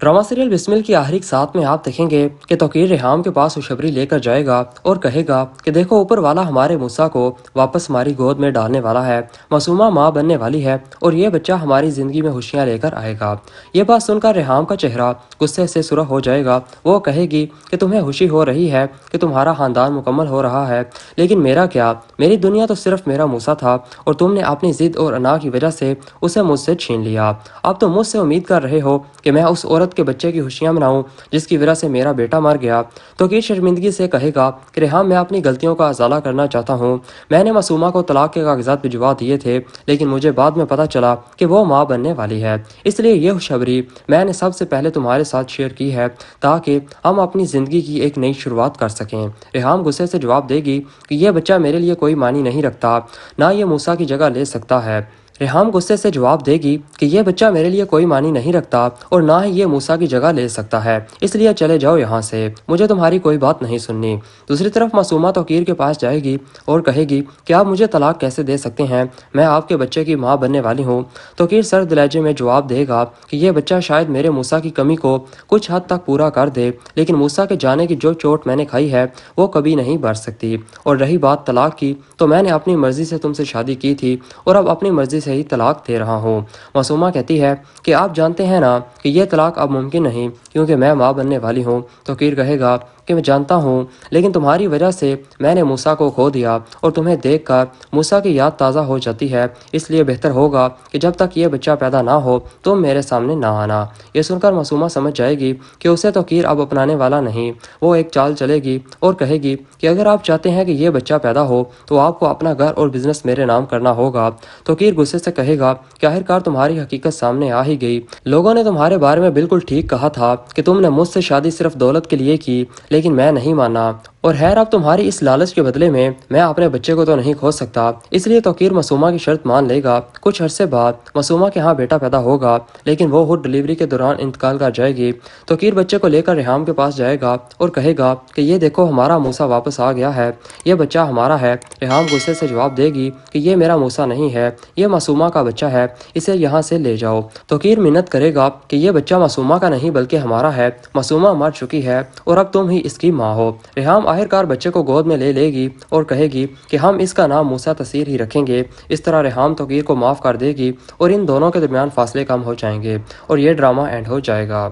Drama serial Bismil की आखिरी साथ में आप देखेंगे कि तौकीर रेहाम के पास खुशखबरी लेकर जाएगा और कहेगा कि देखो ऊपर वाला हमारे मूसा को वापस हमारी गोद में डालने वाला है। मासूमा माँ बनने वाली है और ये बच्चा हमारी ज़िंदगी में खुशियाँ लेकर आएगा। ये बात सुनकर रेहाम का चेहरा गुस्से से सुरख हो जाएगा। वो कहेगी कि तुम्हें खुशी हो रही है कि तुम्हारा ख़ानदान मुकम्मल हो रहा है, लेकिन मेरा क्या? मेरी दुनिया तो सिर्फ मेरा मूसा था और तुमने अपनी ज़िद और अना की वजह से उसे मुझसे छीन लिया। अब तो मुझसे उम्मीद कर रहे हो कि मैं उस औरत के बच्चे की खुशियां मनाऊं जिसकी वजह से मेरा बेटा मर गया। तो की शर्मिंदगी से कहेगा कि रेहाम मैं अपनी गलतियों का अजाला करना चाहता हूं। मैंने मासूमा को तलाक के कागजात भिजवा दिए थे, लेकिन मुझे बाद में पता चला कि वो माँ बनने वाली है, इसलिए ये खुशखबरी मैंने सबसे पहले तुम्हारे साथ शेयर की है ताकि हम अपनी ज़िंदगी की एक नई शुरुआत कर सकें। रेहाम गुस्से से जवाब देगी कि यह बच्चा मेरे लिए कोई मानी नहीं रखता, ना ये मूसा की जगह ले सकता है। रेहाम गुस्से से जवाब देगी कि यह बच्चा मेरे लिए कोई मानी नहीं रखता और ना ही ये मूसा की जगह ले सकता है, इसलिए चले जाओ यहाँ से, मुझे तुम्हारी कोई बात नहीं सुननी। दूसरी तरफ मासूमा तौकीर के पास जाएगी और कहेगी कि आप मुझे तलाक कैसे दे सकते हैं, मैं आपके बच्चे की माँ बनने वाली हूँ। तौकीर सर्द लहजे में जवाब देगा कि यह बच्चा शायद मेरे मूसा की कमी को कुछ हद तक पूरा कर दे, लेकिन मूसा के जाने की जो चोट मैंने खाई है वो कभी नहीं भर सकती। और रही बात तलाक की, तो मैंने अपनी मर्जी से तुमसे शादी की थी और अब अपनी मर्जी से ही तलाक दे रहा हूँ। मासूमा कहती है कि आप जानते हैं ना कि यह तलाक अब मुमकिन नहीं क्योंकि मैं माँ बनने वाली हूँ। तौकीर कहेगा कि मैं जानता हूँ, लेकिन तुम्हारी वजह से मैंने मूसा को खो दिया और तुम्हें देखकर मूसा की याद ताज़ा हो जाती है, इसलिए बेहतर होगा कि जब तक ये बच्चा पैदा ना हो तुम मेरे सामने ना आना। ये सुनकर मासूमा समझ जाएगी कि उसे तौकीर अब अपनाने वाला नहीं। वो एक चाल चलेगी और कहेगी कि अगर आप चाहते हैं कि ये बच्चा पैदा हो तो आपको अपना घर और बिजनेस मेरे नाम करना होगा। तौकीर गुस्से से कहेगा कि आखिरकार तुम्हारी हकीकत सामने आ ही गई। लोगों ने तुम्हारे बारे में बिल्कुल ठीक कहा था कि तुमने मुझसे शादी सिर्फ दौलत के लिए की, लेकिन मैं नहीं माना। और खैर अब तुम्हारी इस लालच के बदले में मैं अपने बच्चे को तो नहीं खो सकता, इसलिए तौकीर मासूमा की शर्त मान लेगा। कुछ अरसे बाद मासूमा के यहाँ बेटा पैदा होगा, लेकिन वो खुद डिलीवरी के दौरान इंतकाल कर जाएगी। तौकीर बच्चे को लेकर रेहाम के पास जाएगा और कहेगा कि ये देखो हमारा मूसा वापस आ गया है, ये बच्चा हमारा है। रेहाम गुस्से से जवाब देगी कि ये मेरा मूसा नहीं है, ये मासूमा का बच्चा है, इसे यहाँ से ले जाओ। तौकीर मिन्नत करेगा कि ये बच्चा मासूमा का नहीं बल्कि हमारा है, मासूमा मर चुकी है और अब तुम ही इसकी माँ हो। रेहाम आखिरकार बच्चे को गोद में ले लेगी और कहेगी कि हम इसका नाम मूसा तसीर ही रखेंगे। इस तरह रेहाम तौकीर को माफ़ कर देगी और इन दोनों के दरमियान फासले कम हो जाएंगे और ये ड्रामा एंड हो जाएगा।